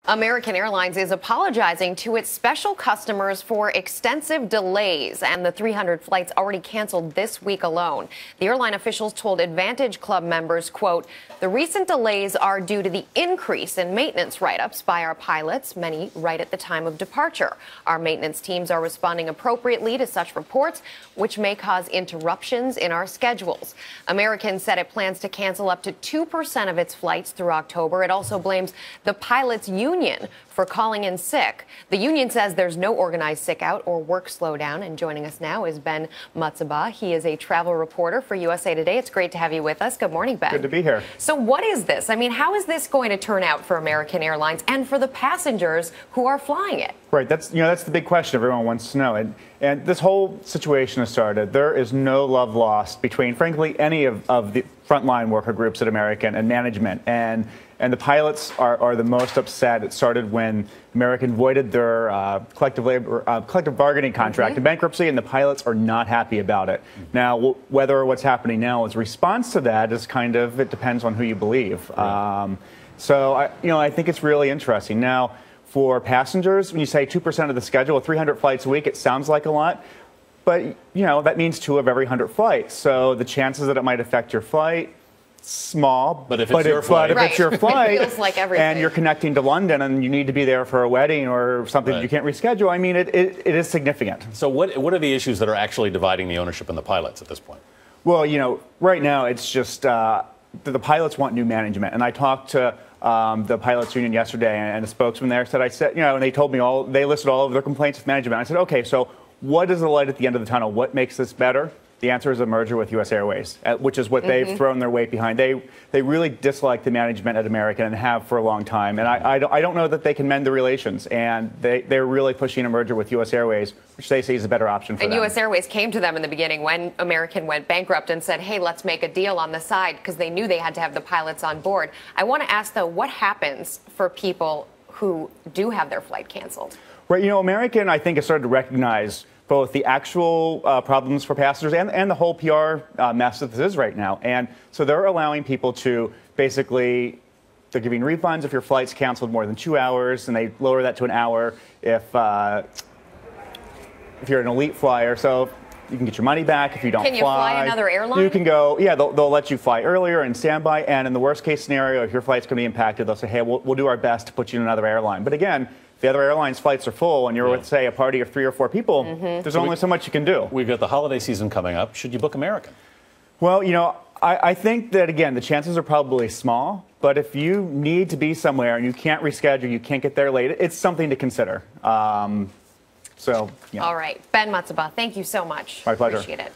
American Airlines is apologizing to its special customers for extensive delays and the 300 flights already canceled this week alone. The airline officials told Advantage Club members, quote, "The recent delays are due to the increase in maintenance write-ups by our pilots, many right at the time of departure. Our maintenance teams are responding appropriately to such reports, which may cause interruptions in our schedules." American said it plans to cancel up to 2% of its flights through October. It also blames the pilots' union for calling in sick. The union says there's no organized sick out or work slowdown. And joining us now is Ben Mutzabaugh. He is a travel reporter for USA Today. It's great to have you with us. Good morning, Ben. Good to be here. So what is this? I mean, how is this going to turn out for American Airlines and for the passengers who are flying it? Right. That's the big question everyone wants to know. And this whole situation has started. There is no love lost between, frankly, any of the frontline worker groups at American and management. And the pilots are the most upset. It started when American voided their collective bargaining contract in bankruptcy, and the pilots are not happy about it. Now, whether what's happening now is a response to that is it depends on who you believe. Right. I think it's really interesting. Now, for passengers, when you say 2% of the schedule, 300 flights a week, it sounds like a lot. But, that means 2 of every 100 flights. So the chances that it might affect your flight, small, but if it's your flight, it's your flight, it feels like everything. And you're connecting to London, and you need to be there for a wedding or something that you can't reschedule. I mean, it is significant. So what are the issues that are actually dividing the ownership and the pilots at this point? Well, right now it's just the pilots want new management, and I talked to the pilots union yesterday, and a spokesman there said, and they told me they listed all of their complaints with management. I said, okay, so what is the light at the end of the tunnel? What makes this better? The answer is a merger with U.S. Airways, which is what they've thrown their weight behind. They really dislike the management at American and have for a long time. And I don't know that they can mend the relations. And they're really pushing a merger with U.S. Airways, which they say is a better option for them. And U.S. Airways came to them in the beginning when American went bankrupt and said, hey, let's make a deal on the side, because they knew they had to have the pilots on board. I want to ask, though, what happens for people who do have their flight canceled? Right. American, I think, has started to recognize both the actual problems for passengers and the whole PR mess that this is right now. And so they're allowing people to they're giving refunds if your flight's canceled more than 2 hours, and they lower that to an hour if you're an elite flyer. So you can get your money back if you don't fly. Can you fly another airline? You can go, yeah, they'll let you fly earlier and standby. And in the worst case scenario, if your flight's going to be impacted, they'll say, hey, we'll do our best to put you in another airline. But again, if the other airlines' flights are full and you're with, say, a party of 3 or 4 people, there's only so much you can do. We've got the holiday season coming up. Should you book American? Well, I think that, again, the chances are probably small. But if you need to be somewhere and you can't reschedule, you can't get there late, it's something to consider. All right. Ben Mutzabaugh, thank you so much. My pleasure. Appreciate it.